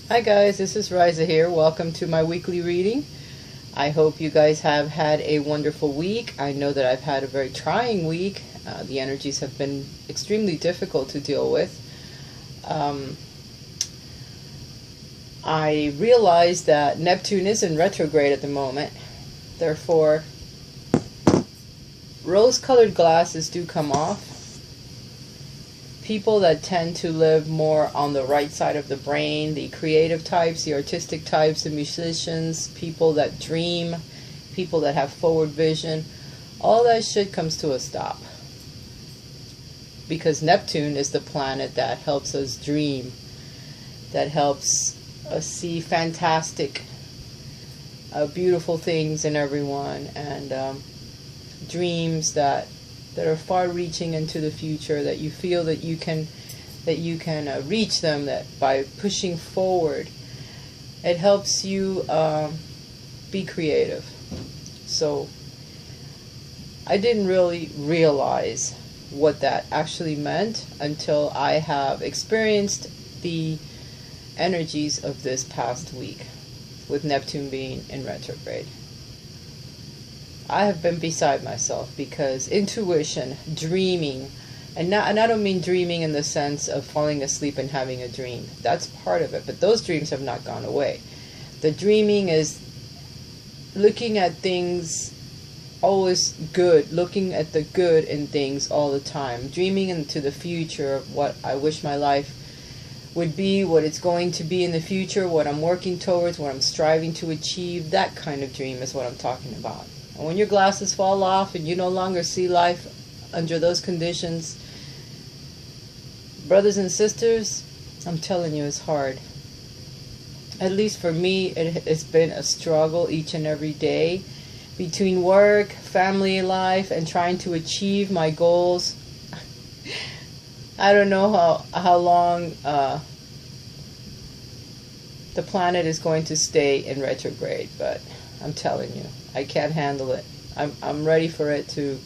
Hi guys, this is Riza here. Welcome to my weekly reading. I hope you guys have had a wonderful week. I know that I've had a very trying week. The energies have been extremely difficult to deal with. I realize that Neptune is in retrograde at the moment. Therefore, rose-colored glasses do come off. People that tend to live more on the right side of the brain, the creative types, the artistic types, the musicians, people that dream, people that have forward vision, all that shit comes to a stop. Because Neptune is the planet that helps us dream, that helps us see fantastic, beautiful things in everyone, and dreams that are far-reaching into the future, that you feel that you can reach them, that by pushing forward, it helps you be creative. So I didn't really realize what that actually meant until I have experienced the energies of this past week with Neptune being in retrograde. I have been beside myself because intuition, dreaming, and I don't mean dreaming in the sense of falling asleep and having a dream. That's part of it, but those dreams have not gone away. The dreaming is looking at things always good, looking at the good in things all the time, dreaming into the future of what I wish my life would be, what it's going to be in the future, what I'm working towards, what I'm striving to achieve. That kind of dream is what I'm talking about. And when your glasses fall off and you no longer see life under those conditions, brothers and sisters, I'm telling you, it's hard. At least for me, it's been a struggle each and every day between work, family life, and trying to achieve my goals. I don't know how long the planet is going to stay in retrograde, but I'm telling you, I can't handle it. I'm ready for it to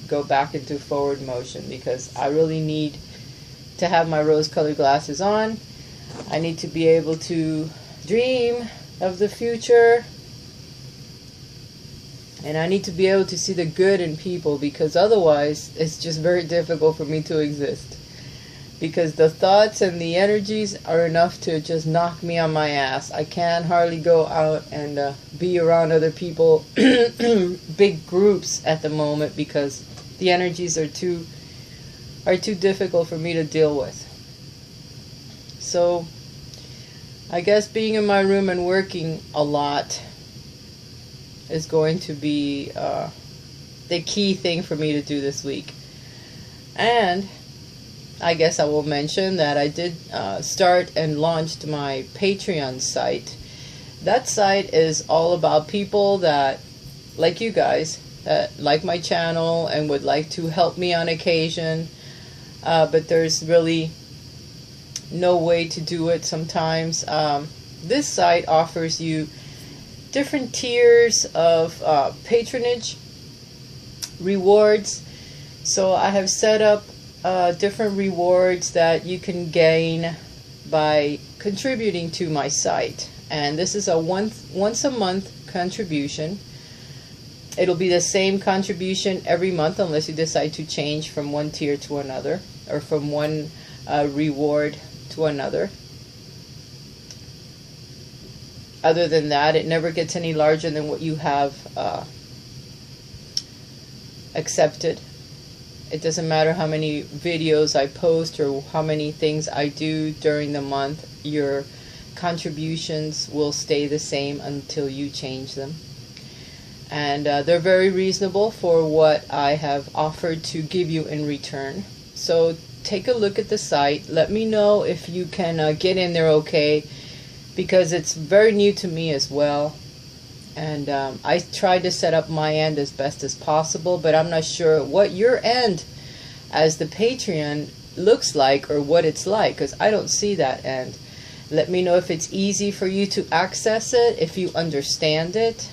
go back into forward motion because I really need to have my rose-colored glasses on. I need to be able to dream of the future. And I need to be able to see the good in people, because otherwise it's just very difficult for me to exist. Because the thoughts and the energies are enough to just knock me on my ass. I can't hardly go out and be around other people, big groups at the moment, because the energies are too difficult for me to deal with. So I guess being in my room and working a lot is going to be the key thing for me to do this week. And I guess I will mention that I did start and launched my Patreon site. That site is all about people that, like you guys, that like my channel and would like to help me on occasion, but there's really no way to do it sometimes. This site offers you different tiers of patronage rewards. So I have set up different rewards that you can gain by contributing to my site, and this is a once a month contribution. It'll be the same contribution every month unless you decide to change from one tier to another, or from one reward to another. Other than that, it never gets any larger than what you have accepted. It doesn't matter how many videos I post or how many things I do during the month. Your contributions will stay the same until you change them. And they're very reasonable for what I have offered to give you in return. So take a look at the site. Let me know if you can get in there okay, because it's very new to me as well. And I tried to set up my end as best as possible, but I'm not sure what your end as the Patreon looks like or what it's like, because I don't see that end. Let me know if it's easy for you to access it, if you understand it,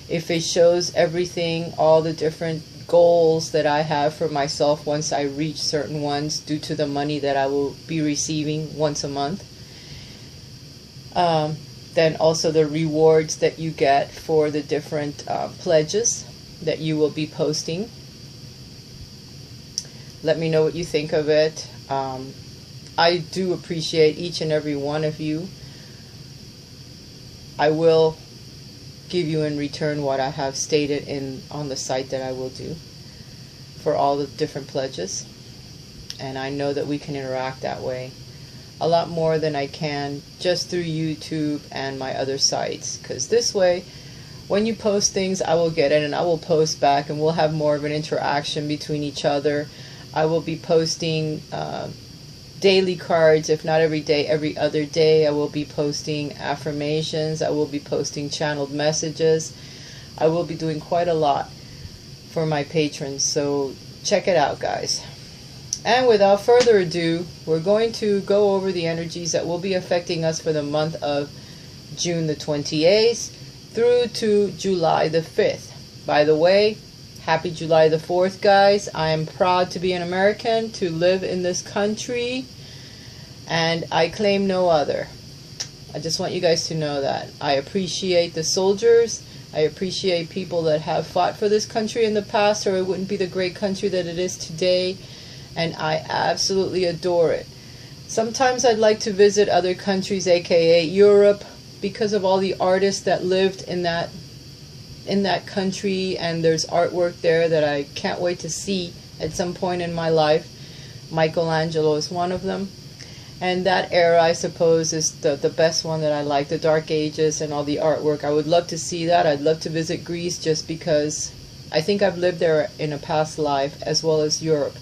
if it shows everything, all the different goals that I have for myself once I reach certain ones due to the money that I will be receiving once a month. Then also the rewards that you get for the different pledges that you will be posting. Let me know what you think of it. I do appreciate each and every one of you. I will give you in return what I have stated on the site that I will do for all the different pledges. And I know that we can interact that way a lot more than I can just through YouTube and my other sites, because this way when you post things I will get it and I will post back and we'll have more of an interaction between each other. I will be posting daily cards, if not every day, every other day. I will be posting affirmations. I will be posting channeled messages. I will be doing quite a lot for my patrons, so check it out, guys. And without further ado, we're going to go over the energies that will be affecting us for the month of June the 28th through to July the 5th. By the way, happy July the 4th, guys. I am proud to be an American, to live in this country, and I claim no other. I just want you guys to know that. I appreciate the soldiers. I appreciate people that have fought for this country in the past, or it wouldn't be the great country that it is today. And I absolutely adore it. Sometimes I'd like to visit other countries, aka Europe, because of all the artists that lived in that country, and there's artwork there that I can't wait to see at some point in my life. Michelangelo is one of them. And that era, I suppose, is the best one that I like, the Dark Ages and all the artwork. I would love to see that. I'd love to visit Greece just because I think I've lived there in a past life, as well as Europe.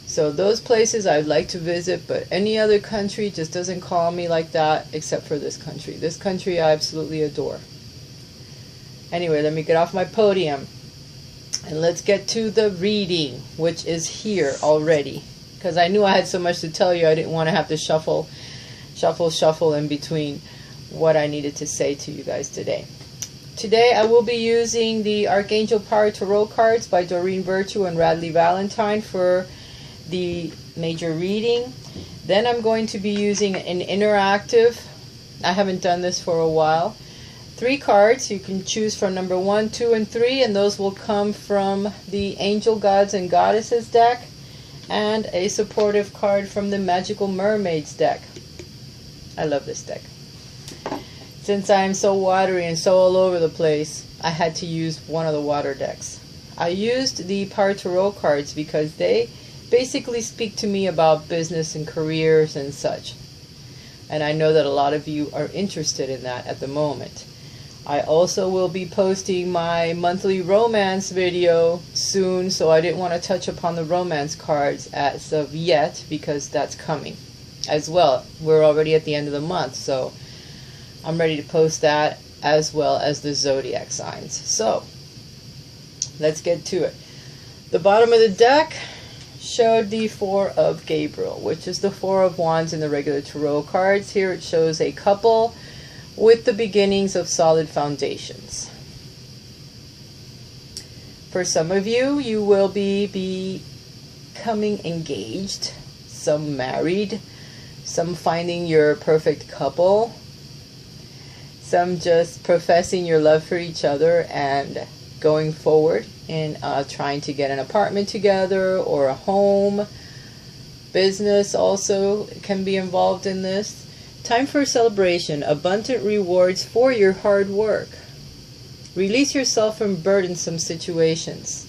So those places I'd like to visit, but any other country just doesn't call me like that except for this country. This country I absolutely adore. Anyway, let me get off my podium and let's get to the reading, which is here already. Because I knew I had so much to tell you, I didn't want to have to shuffle in between what I needed to say to you guys today. Today I will be using the Archangel Power Tarot cards by Doreen Virtue and Radleigh Valentine for the major reading. Then I'm going to be using an interactive, I haven't done this for a while, 3 cards. You can choose from number 1, 2, and 3, and those will come from the Angel Gods and Goddesses deck, and a supportive card from the Magical Mermaids deck. I love this deck. Since I'm so watery and so all over the place, I had to use one of the water decks. I used the Power Tarot cards because they basically speak to me about business and careers and such. And I know that a lot of you are interested in that at the moment. I also will be posting my monthly romance video soon, so I didn't want to touch upon the romance cards as of yet because that's coming as well. We're already at the end of the month, so I'm ready to post that as well as the zodiac signs. So let's get to it. The bottom of the deck showed the 4 of Gabriel, which is the 4 of Wands in the regular tarot cards. Here it shows a couple with the beginnings of solid foundations. For some of you, you will be becoming engaged, some married, some finding your perfect couple, some just professing your love for each other and going forward in trying to get an apartment together or a home. Business also can be involved in this. Time for celebration, abundant rewards for your hard work. Release yourself from burdensome situations.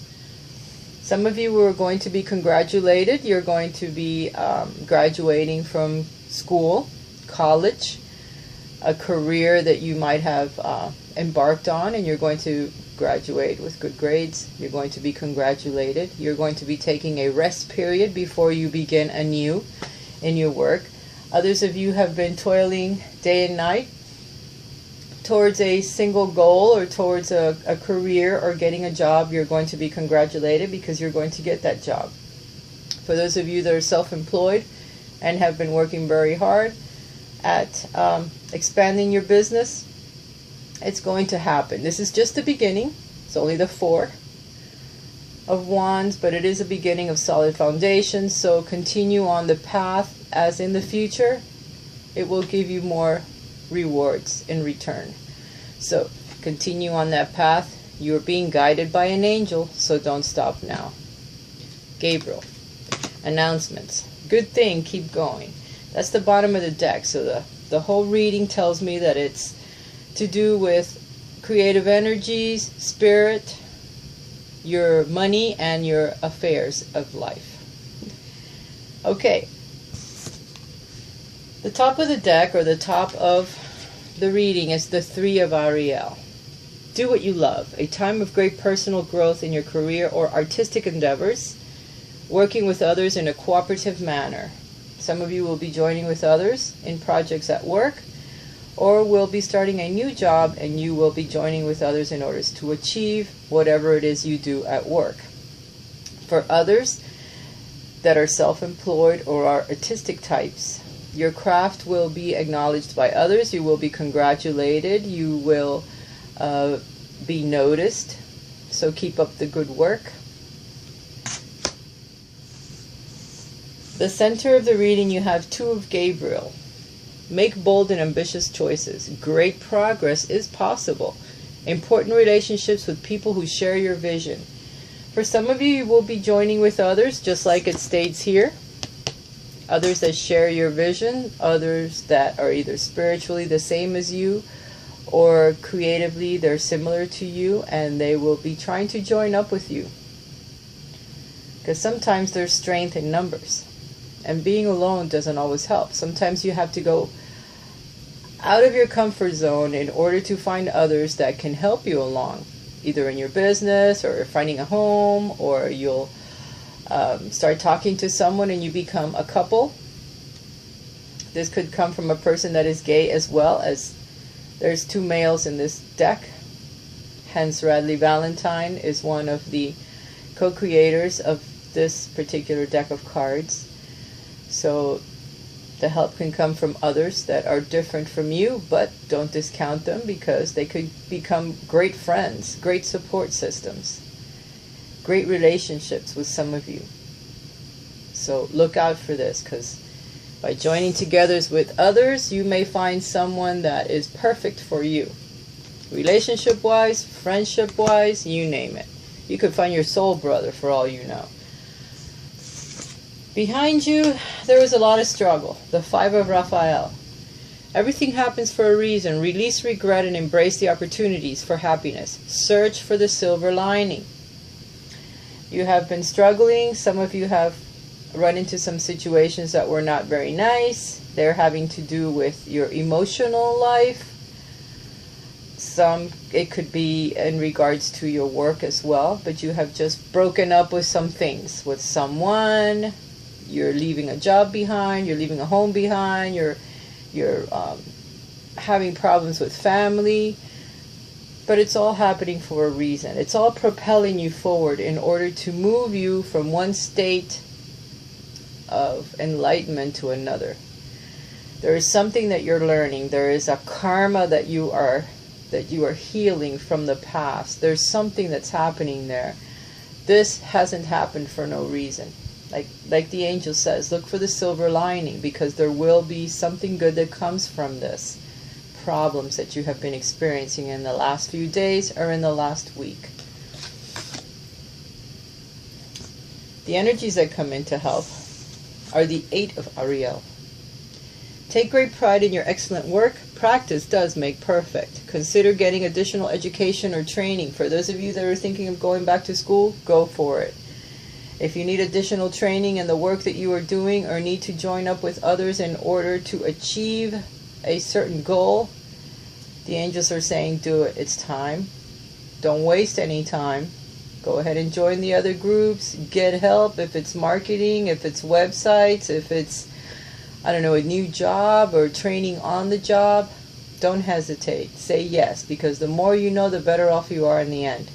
Some of you are going to be congratulated. You're going to be graduating from school, college, a career that you might have embarked on, and you're going to graduate with good grades. You're going to be congratulated. You're going to be taking a rest period before you begin anew in your work. Others of you have been toiling day and night towards a single goal or towards a career or getting a job. You're going to be congratulated because you're going to get that job. For those of you that are self-employed and have been working very hard at expanding your business, it's going to happen. This is just the beginning. It's only the 4 of Wands, but it is a beginning of solid foundation. So continue on the path, as in the future it will give you more rewards in return. So continue on that path. You're being guided by an angel, so don't stop now. Gabriel. Announcements. Good thing, keep going. That's the bottom of the deck. So the whole reading tells me that it's to do with creative energies, spirit, your money, and your affairs of life. Okay. The top of the deck, or the top of the reading, is the Three of Ariel. Do what you love. A time of great personal growth in your career or artistic endeavors. Working with others in a cooperative manner. Some of you will be joining with others in projects at work, or will be starting a new job and you will be joining with others in order to achieve whatever it is you do at work. For others that are self-employed or are artistic types, your craft will be acknowledged by others. You will be congratulated. You will be noticed. So keep up the good work. The center of the reading, you have Two of Gabriel. Make bold and ambitious choices. Great progress is possible. Important relationships with people who share your vision. For some of you, you will be joining with others, just like it states here. Others that share your vision, others that are either spiritually the same as you, or creatively they're similar to you, and they will be trying to join up with you. Because sometimes there's strength in numbers. And being alone doesn't always help. Sometimes you have to go out of your comfort zone in order to find others that can help you along, either in your business or finding a home, or you'll start talking to someone and you become a couple. This could come from a person that is gay as well, as there's two males in this deck. Hence Radley Valentine is one of the co-creators of this particular deck of cards. So the help can come from others that are different from you, but don't discount them, because they could become great friends, great support systems, great relationships with some of you. So look out for this, because by joining together with others, you may find someone that is perfect for you. Relationship-wise, friendship-wise, you name it. You could find your soul brother for all you know. Behind you, there was a lot of struggle. The Five of Raphael. Everything happens for a reason. Release regret and embrace the opportunities for happiness. Search for the silver lining. You have been struggling. Some of you have run into some situations that were not very nice. They're having to do with your emotional life. It could be in regards to your work as well. But you have just broken up with some things, with someone. You're leaving a job behind, you're leaving a home behind, you're having problems with family, but it's all happening for a reason. It's all propelling you forward in order to move you from one state of enlightenment to another. There is something that you're learning. There is a karma that you are healing from the past. There's something that's happening there. This hasn't happened for no reason. Like the angel says, look for the silver lining, because there will be something good that comes from this. Problems that you have been experiencing in the last few days or in the last week. The energies that come in to help are the Eight of Ariel. Take great pride in your excellent work. Practice does make perfect. Consider getting additional education or training. For those of you that are thinking of going back to school, go for it. If you need additional training in the work that you are doing, or need to join up with others in order to achieve a certain goal, the angels are saying do it. It's time. Don't waste any time. Go ahead and join the other groups. Get help if it's marketing, if it's websites, if it's, I don't know, a new job or training on the job. Don't hesitate. Say yes, because the more you know, the better off you are in the end.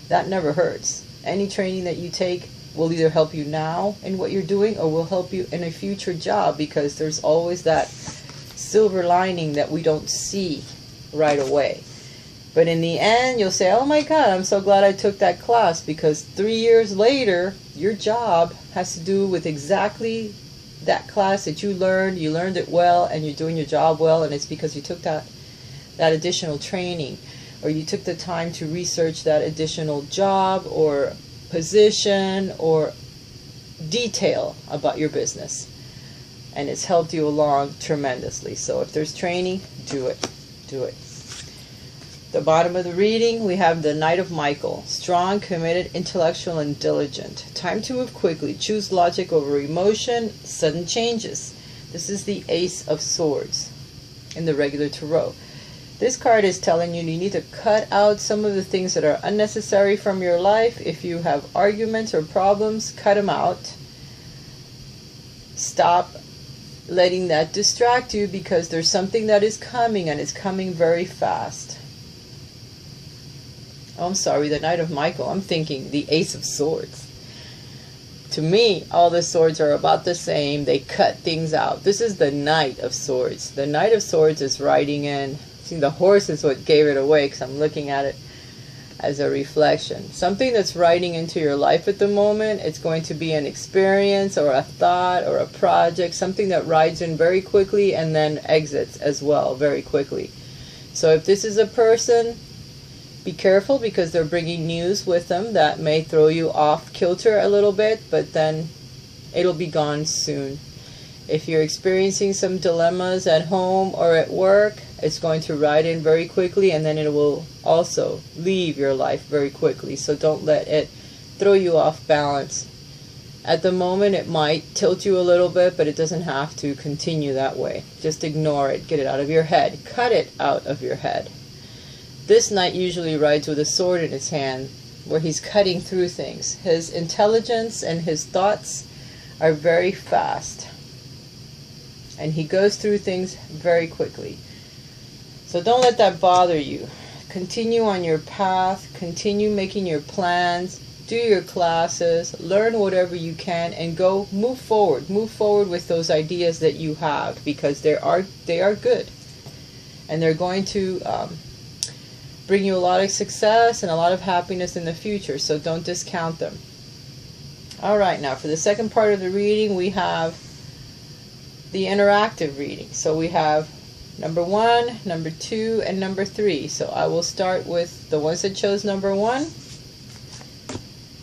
That never hurts. Any training that you take will either help you now in what you're doing, or will help you in a future job, because there's always that silver lining that we don't see right away. But in the end, you'll say, oh my God, I'm so glad I took that class, because 3 years later, your job has to do with exactly that class that you learned it well, and you're doing your job well, and it's because you took that additional training, or you took the time to research that additional job or position or detail about your business, and it's helped you along tremendously. So if there's training, do it. The bottom of the reading, we have the Knight of Michael. Strong, committed, intellectual, and diligent. Time to move quickly. Choose logic over emotion. Sudden changes. This is the Ace of Swords in the regular tarot. This card is telling you need to cut out some of the things that are unnecessary from your life. If you have arguments or problems, cut them out. Stop letting that distract you, because there's something that is coming, and it's coming very fast. Oh, I'm sorry, the Knight of Michael. I'm thinking the Ace of Swords. To me, all the swords are about the same. They cut things out. This is the Knight of Swords. The Knight of Swords is riding in. See, the horse is what gave it away, because I'm looking at it as a reflection. Something that's riding into your life at the moment. It's going to be an experience or a thought or a project. Something that rides in very quickly and then exits as well very quickly. So if this is a person, be careful, because they're bringing news with them that may throw you off kilter a little bit, but then it'll be gone soon. If you're experiencing some dilemmas at home or at work, it's going to ride in very quickly, and then it will also leave your life very quickly. So don't let it throw you off balance. At the moment, it might tilt you a little bit, but it doesn't have to continue that way. Just ignore it. Get it out of your head. Cut it out of your head. This knight usually rides with a sword in his hand, where he's cutting through things. His intelligence and his thoughts are very fast, and he goes through things very quickly. So don't let that bother you. Continue on your path. Continue making your plans. Do your classes. Learn whatever you can, and go move forward. Move forward with those ideas that you have, because they are good, and they're going to bring you a lot of success and a lot of happiness in the future, so don't discount them. Alright, now for the second part of the reading, we have the interactive reading. So we have number 1, number 2, and number 3. So I will start with the ones that chose number 1.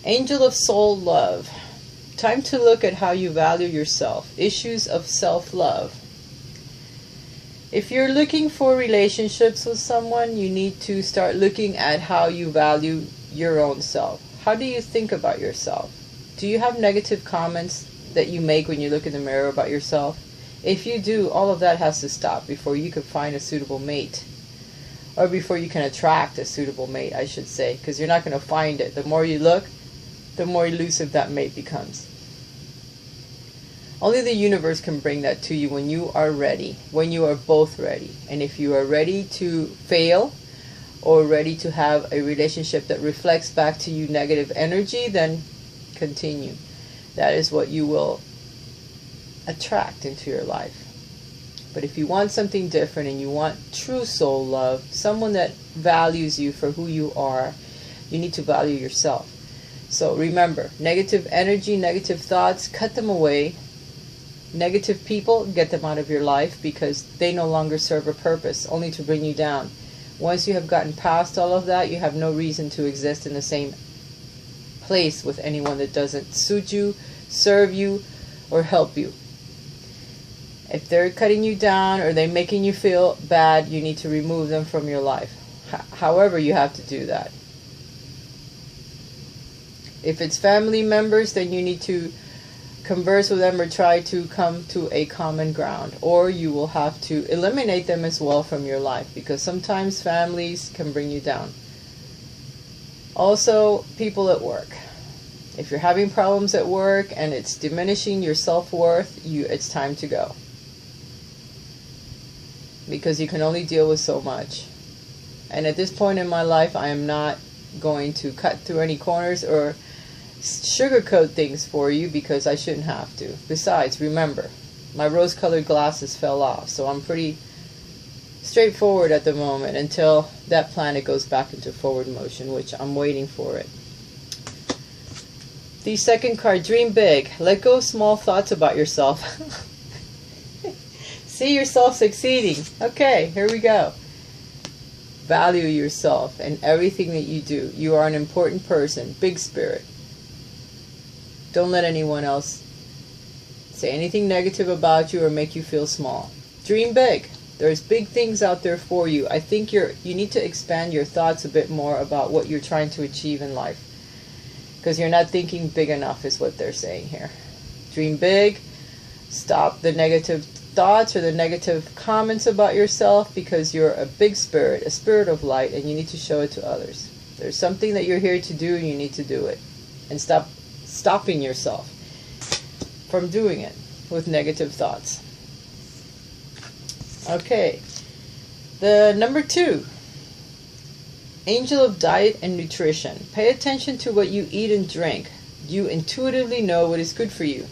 Angel of Soul Love. Time to look at how you value yourself. Issues of self-love. If you're looking for relationships with someone, you need to start looking at how you value your own self. How do you think about yourself? Do you have negative comments that you make when you look in the mirror about yourself? If you do, all of that has to stop before you can find a suitable mate. Or before you can attract a suitable mate, I should say, because you're not going to find it. The more you look, the more elusive that mate becomes. Only the universe can bring that to you when you are ready, when you are both ready. And if you are ready to fail, or ready to have a relationship that reflects back to you negative energy, then continue. That is what you will attract into your life. But if you want something different, and you want true soul love, someone that values you for who you are, you need to value yourself. So remember, negative energy, negative thoughts, cut them away. Negative people, get them out of your life, because they no longer serve a purpose, only to bring you down. Once you have gotten past all of that, you have no reason to exist in the same place with anyone that doesn't suit you, serve you, or help you. If they're cutting you down or they're making you feel bad, you need to remove them from your life. However, you have to do that. If it's family members, then you need to converse with them or try to come to a common ground. Or you will have to eliminate them as well from your life, because sometimes families can bring you down. Also, people at work. If you're having problems at work and it's diminishing your self-worth, it's time to go. Because you can only deal with so much. And at this point in my life, I am not going to cut through any corners or sugarcoat things for you, because I shouldn't have to. Besides, remember, my rose-colored glasses fell off, so I'm pretty straightforward at the moment until that planet goes back into forward motion, which I'm waiting for it. The second card, dream big. Let go of small thoughts about yourself. See yourself succeeding. Okay, here we go. Value yourself and everything that you do. You are an important person. Big spirit. Don't let anyone else say anything negative about you or make you feel small. Dream big. There's big things out there for you. I think you need to expand your thoughts a bit more about what you're trying to achieve in life. Because you're not thinking big enough is what they're saying here. Dream big. Stop the negative thoughts or the negative comments about yourself, because you're a big spirit, a spirit of light, and you need to show it to others. There's something that you're here to do and you need to do it. And stop stopping yourself from doing it with negative thoughts. Okay. The number 2. Angel of diet and nutrition. Pay attention to what you eat and drink. You intuitively know what is good for you.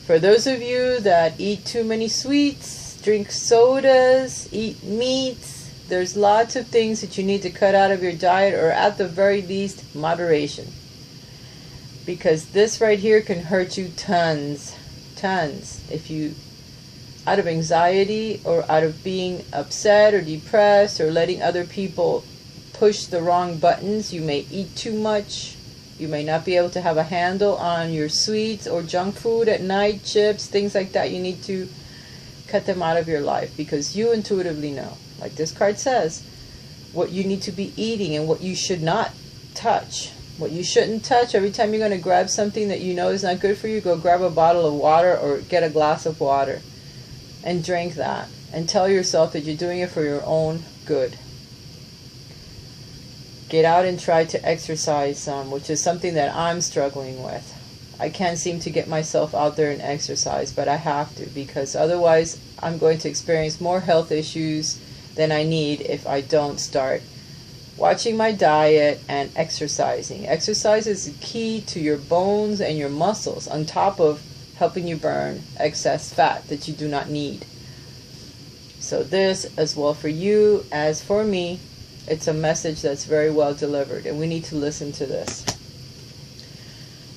For those of you that eat too many sweets, drink sodas, eat meats, there's lots of things that you need to cut out of your diet, or at the very least, moderation. Because this right here can hurt you tons. If you, out of anxiety or out of being upset or depressed or letting other people push the wrong buttons, you may eat too much. You may not be able to have a handle on your sweets or junk food at night, chips, things like that. You need to cut them out of your life, because you intuitively know, like this card says, what you need to be eating and what you should not touch. What you shouldn't touch, every time you're going to grab something that you know is not good for you, go grab a bottle of water or get a glass of water and drink that. And tell yourself that you're doing it for your own good. Get out and try to exercise some, which is something that I'm struggling with. I can't seem to get myself out there and exercise, but I have to, because otherwise I'm going to experience more health issues than I need if I don't start watching my diet and exercising. Exercise is key to your bones and your muscles, on top of helping you burn excess fat that you do not need. So this, as well for you as for me, it's a message that's very well delivered, and we need to listen to this.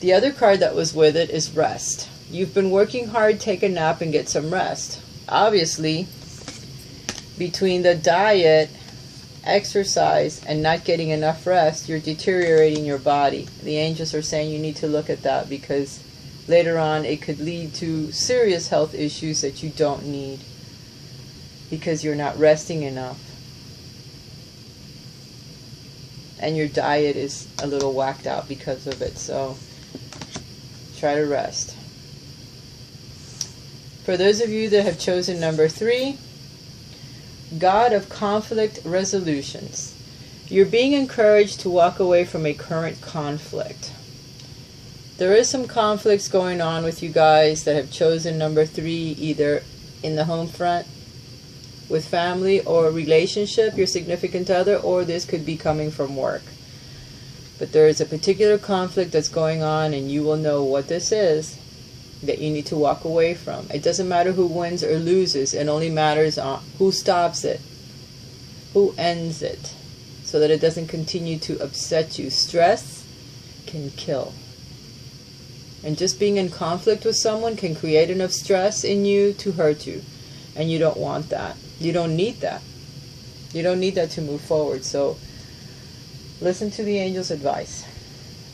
The other card that was with it is rest. You've been working hard, take a nap and get some rest. Obviously, between the diet, exercise, and not getting enough rest, you're deteriorating your body. The angels are saying you need to look at that, because later on it could lead to serious health issues that you don't need, because you're not resting enough. And your diet is a little whacked out because of it. So try to rest. For those of you that have chosen number 3, God of conflict resolutions. You're being encouraged to walk away from a current conflict. There is some conflicts going on with you guys that have chosen number 3, either in the home front, with family or relationship, your significant other, or this could be coming from work. But there is a particular conflict that's going on, and you will know what this is, that you need to walk away from. It doesn't matter who wins or loses. It only matters who stops it, who ends it, so that it doesn't continue to upset you. Stress can kill. And just being in conflict with someone can create enough stress in you to hurt you. And you don't want that. You don't need that. You don't need that to move forward. So listen to the angel's advice.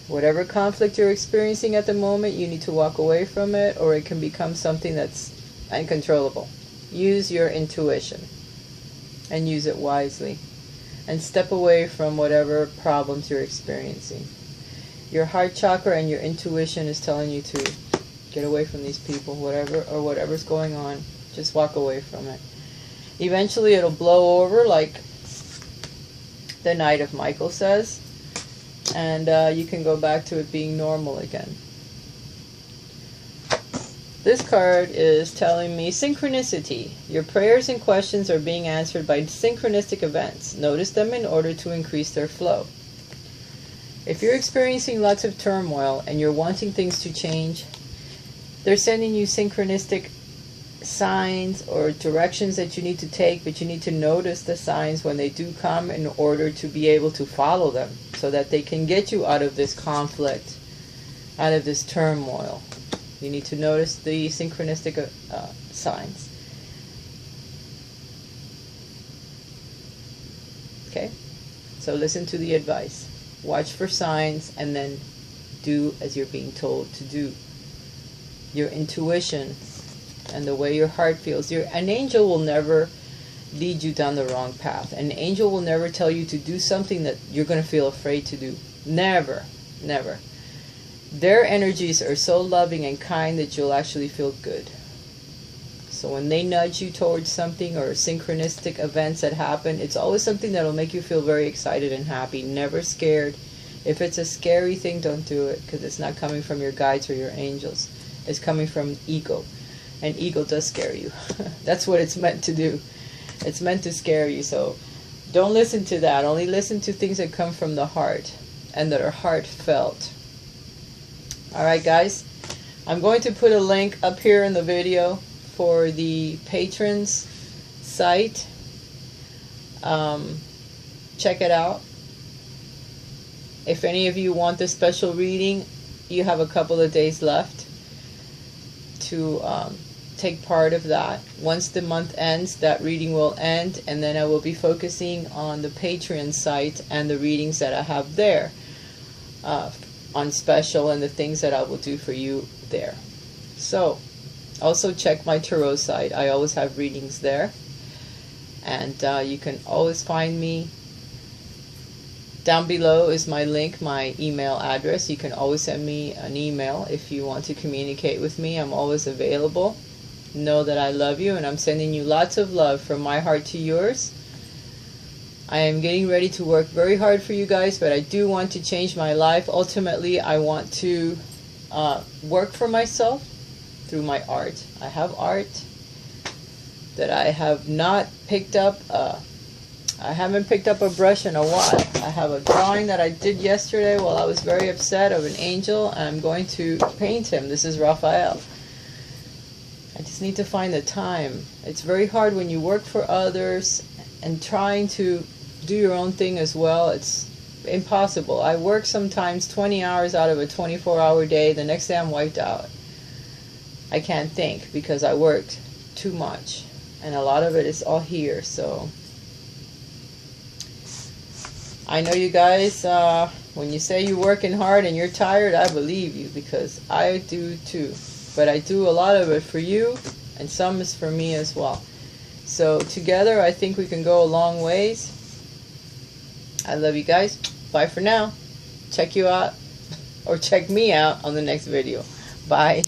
Whatever conflict you're experiencing at the moment, you need to walk away from it, or it can become something that's uncontrollable. Use your intuition and use it wisely. And step away from whatever problems you're experiencing. Your heart chakra and your intuition is telling you to get away from these people, whatever's going on. Just walk away from it. Eventually it'll blow over, like the Knight of Michael says, and you can go back to it being normal again. This card is telling me synchronicity. Your prayers and questions are being answered by synchronistic events. Notice them in order to increase their flow. If you're experiencing lots of turmoil and you're wanting things to change, they're sending you synchronistic signs or directions that you need to take, but you need to notice the signs when they do come in order to be able to follow them so that they can get you out of this conflict, out of this turmoil. You need to notice the synchronistic signs. Okay? So listen to the advice. Watch for signs and then do as you're being told to do. Your intuition and the way your heart feels. An angel will never lead you down the wrong path. An angel will never tell you to do something that you're going to feel afraid to do. Never. Never. Their energies are so loving and kind that you'll actually feel good. So when they nudge you towards something or synchronistic events that happen, it's always something that'll make you feel very excited and happy. Never scared. If it's a scary thing, don't do it, because it's not coming from your guides or your angels. It's coming from ego. And ego does scare you. That's what it's meant to do. It's meant to scare you. So don't listen to that. Only listen to things that come from the heart and that are heartfelt. Alright guys, I'm going to put a link up here in the video for the patrons site. Check it out. If any of you want this special reading, you have a couple of days left to take part of that. Once the month ends, that reading will end, and then I will be focusing on the Patreon site and the readings that I have there on special and the things that I will do for you there. So also check my tarot site. I always have readings there, and you can always find me. Down below is my link, my email address. You can always send me an email if you want to communicate with me. I'm always available. Know that I love you, and I'm sending you lots of love from my heart to yours. I am getting ready to work very hard for you guys, but I do want to change my life. Ultimately, I want to work for myself through my art. I have art that I have not picked up. I haven't picked up a brush in a while. I have a drawing that I did yesterday while I was very upset of an angel, and I'm going to paint him. This is Raphael. I just need to find the time. It's very hard when you work for others and trying to do your own thing as well. It's impossible. I work sometimes 20 hours out of a 24-hour day. The next day I'm wiped out. I can't think because I worked too much, and a lot of it is all here. So I know you guys, when you say you're working hard and you're tired, I believe you, because I do too. But I do a lot of it for you, and some is for me as well. So together I think we can go a long ways. I love you guys. Bye for now. Check you out, or check me out on the next video. Bye.